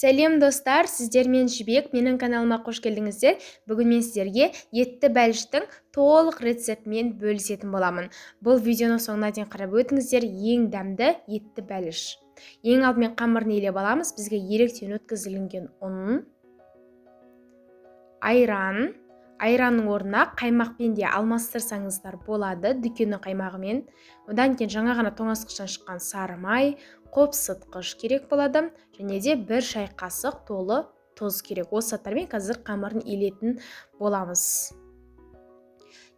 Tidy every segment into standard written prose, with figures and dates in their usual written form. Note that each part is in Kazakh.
Сәлем достар, сіздермен Жібек, менің каналыма қош келдіңіздер. Бүгін мен сіздерге етті бәліштің толық рецептімен бөлісетін боламын. Бұл видеоны соңына дейін қарап өтіңіздер. Ең дәмді етті бәліш. Ең алдымен қамырын елеп аламыз. Бізге еректен өткізілген ұн, айранның орнына қаймақпен де алмастырсаңыздар болады, дүкеннің қаймағымен. Одан кейін жаңа ғана тоңазытқыштан шыққан сары май, қопсытқыш керек болады, және де 1 шай қасық толы тұз керек. Осы заттармен қазір қамырын елетін боламыз.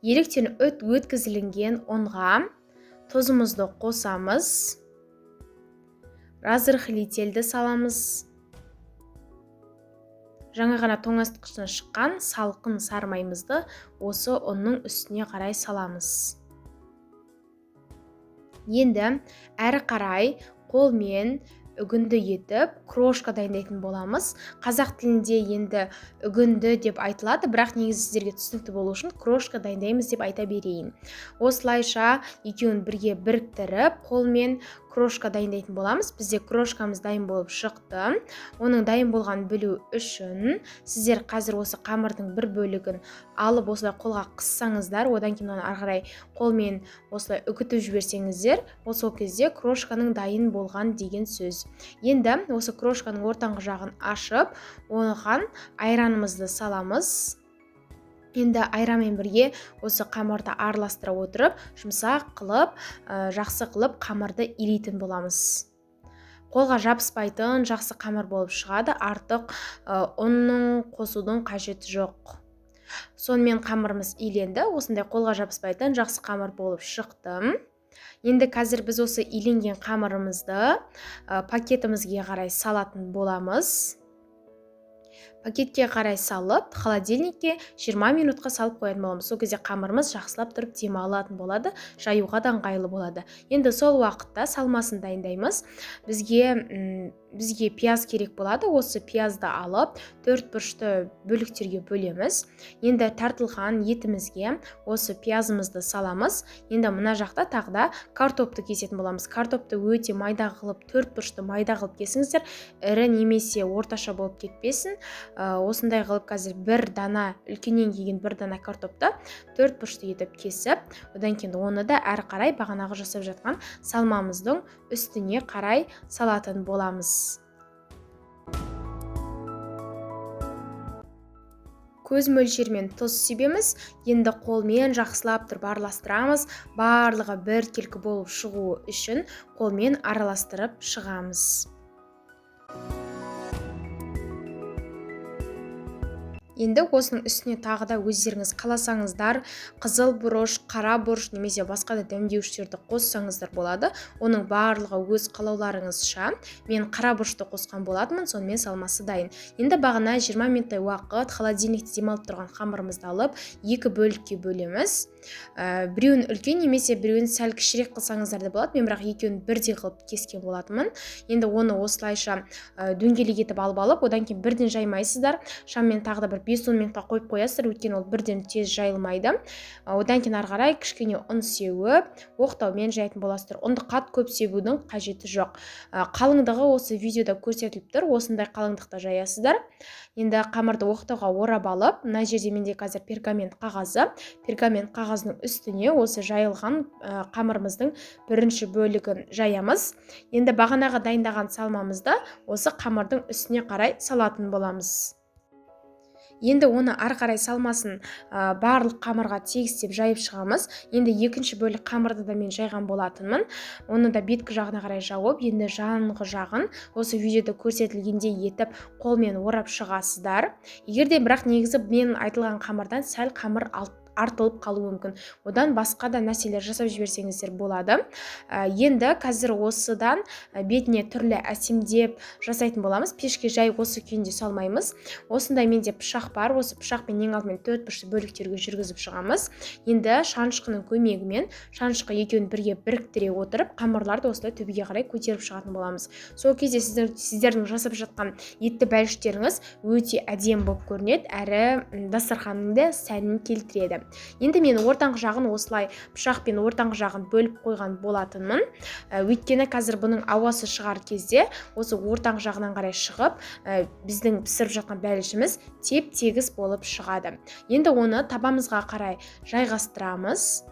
Еректен өткізілген ұнға тұзымызды қосамыз, разрыхлительді саламыз. Жаңа ғана тоңазытқыштан шыққан салқын сары майымызды осы ұнның үстіне қарай саламыз. Енді әрі қарай қолмен үгінді етіп, крошка дайындайтын боламыз. Қазақ тілінде енді үгінді деп айтылады, бірақ негізі сіздерге түсінікті болу үшін крошка дайындаймыз деп айта берейін. Осылайша екеуін бірге біріктіріп, қолмен крошка дайындайтын боламыз. Бізде крошкамыз дайын болып шықты. Оның дайын болған білу үшін сіздер қазір осы қамырдың бір бөлігін алып осылай қолға қыссаңыздар, одан кейін оны ары қарай қолмен осылай үгітіп жіберсеңіздер, сол кезде крошканың дайын болған деген сөз. Енді осы крошканың ортаңғы жағын ашып, оған айранымызды саламыз. Енді айранмен бірге осы қамырды араластыра отырып, жұмсақ қылып, жақсы қылып қамырды илейтін боламыз. Қолға жабыспайтын жақсы қамыр болып шығады, артық ұнның қосудың қажеті жоқ. Сонымен қамырымыз иленді, осындай қолға жабыспайтын жақсы қамыр болып шықты. Енді қазір біз осы иленген қамырымызды пакетімізге қарай салатын боламыз. Пакетке қарай салып, холодильникке 20 минутқа салып қоятын боламыз. Сол кезде қамырымыз жақсылап тұрып демалатын болады, жаюға да ыңғайлы болады. Енді сол уақытта салмасын дайындаймыз. Бізге пияз керек болады. Осы пиязды алып, 4 бұрышты бөліктерге бөлеміз. Енді тартылған етімізге осы пиязымызды саламыз. Енді мына жақта тағда картопты кесетін боламыз. Картопты өте майда қылып, 4 бұрышты майда қылып кесіңіздер, ірі немесе орташа болып кетпесін. Осындай қылып қазір бір дана, үлкеннен келген бір дана картопты 4 бұрышты етіп кесіп, одан кейін оны да әрі қарай бағанағы жасап жатқан салмамыздың үстіне қарай салатын боламыз. Көз мөлшермен тұз себеміз. Енді қолмен жақсылап тұрып араластырамыз. Барлығы біркелкі болып шығуы үшін қолмен араластырып шығамыз. Енді осының үстіне тағы да өздеріңіз қаласаңыздар, қызыл бұрыш, қара бұрыш немесе басқа да дәмдеуіштерді қоссаңыздар болады. Оның барлығы өз қалауларыңызша. Мен қара бұрышты қосқан болатынмын, сонымен салмасы дайын. Енді бағана 20 минуттай уақыт холодильникте демалып тұрған қамырымызды алып, 2 бөлікке бөлеміз. Біреуін үлкен немесе біреуін сәл кішірек қылсаңыздар да болады. Мен бірақ екеуін бірдей қылып кескен болатынмын. Енді оны осылайша дөңгелек етіп алып, одан кейін бірден жаймайсыздар. Шаммен тағы да бір 5-10 минутқа қойып қоясыздар, өйткені ол бірден тез жайылмайды. Одан кейін ары қарай кішкене ұн сеуіп, оқтаумен жайтын боласыздар. Ұнды қат көп себудің қажеті жоқ. Қалыңдығы осы видеода көрсетіліп тұр, осындай қалыңдықта жаясыздар. Енді қамырды оқтауға орап алып, мына жерде менде қазір пергамент қағазы. Пергамент қағазының үстіне осы жайылған қамырымыздың бірінші бөлігін жаямыз. Енді бағанағы дайындаған салмамызды осы қамырдың үстіне қарай салатын боламыз. Енді оны ары қарай салмасын барлық қамырға тегістеп жайып шығамыз. Енді екінші бөлік қамырды да мен жайған болатынмын. Оны да беткі жағына қарай жауып, енді жанғы жағын осы видеода көрсетілгендей етіп қолмен орап шығасыздар. Егерде бірақ негізі мен айтылған қамырдан сәл қамыр артылып қалуы мүмкін. Одан басқа да нәрселер жасап жіберсеңіздер болады. Енді қазір осыдан бетіне түрлі әсемдеп жасайтын боламыз. Пешке жай осы күйінде салмаймыз. Осындай менде пышақ бар. Осы пышақпен ең алдымен 4 бұрышты бөліктерге жүргізіп шығамыз. Енді шанышқының көмегімен шанышқы екеуін бірге біріктіре отырып, қамырларды осылай төбеге қарай көтеріп шығатын боламыз. Сол кезде сіздердің жасап жатқан етті бәліштеріңіз өте әдемі болып көрінеді, әрі дастарханның да сәнін келтіреді. Енді мен ортаңғы жағын осылай пышақпен ортаңғы жағын бөліп қойған болатынмын. Өйткені қазір бұның ауасы шығар кезде осы ортаңғы жағынан қарай шығып, біздің пісіріп жатқан бәлішіміз теп-тегіс болып шығады. Енді оны табамызға қарай жайғастырамыз.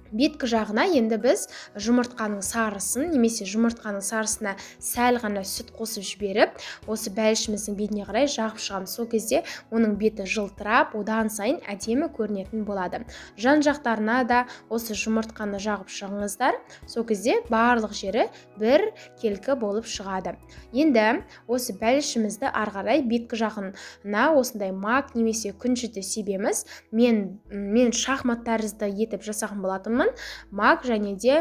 Беткі жағына енді біз жұмыртқаның сарысын немесе жұмыртқаның сарысына сәл ғана сүт қосып жіберіп, осы бәлішіміздің бетіне қарай жағып шығамыз. Сол кезде оның беті жылтырап, одан сайын әдемі көрінетін болады. Жан жақтарына да осы жұмыртқаны жағып шығыңыздар. Сол кезде барлық жері бір келкі болып шығады. Енді осы бәлішімізді ары қарай беткі жағына осындай мак немесе күнжіті себеміз. Мен шахмат тәрізді етіп жасаған болатынмын. Мак және де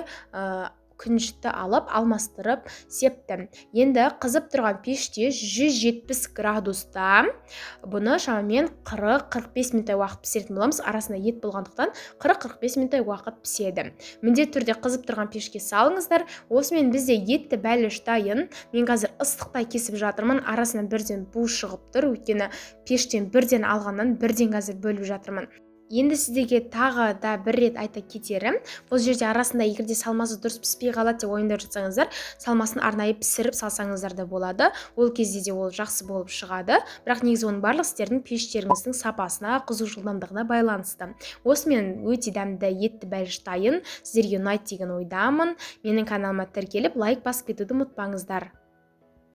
күнжітті алып алмастырып септім. Енді қызып тұрған пеште 170 градуста бұны шамамен 40-45 минуттай уақыт пісіретін боламыз. Арасында ет болғандықтан 40-45 минуттай уақыт піседі. Міндетті түрде қызып тұрған пешке салыңыздар. Осымен бізде етті бәліш дайын. Мен қазір ыстықтай кесіп жатырмын. Арасынан бірден бу шығып тұр. Өйткені пештен бірден алғаннан бірден қазір бөліп жатырмын. Енді сіздерге тағы да бір рет айта кетерім, бұл жерде арасында егерде салмасы дұрыс піспей қалады деп ойындар жатсаңыздар, салмасын арнайы пісіріп салсаңыздар да болады. Ол кезде де ол жақсы болып шығады. Бірақ негізі оның барлық сіздердің пештеріңіздің сапасына, қызу жылдамдығына байланысты. Осымен өте дәмді етті бәліш дайын. Сіздерге ұнайды деген ойдамын. Менің каналыма тіркеліп, лайк басып кетуді ұмытпаңыздар.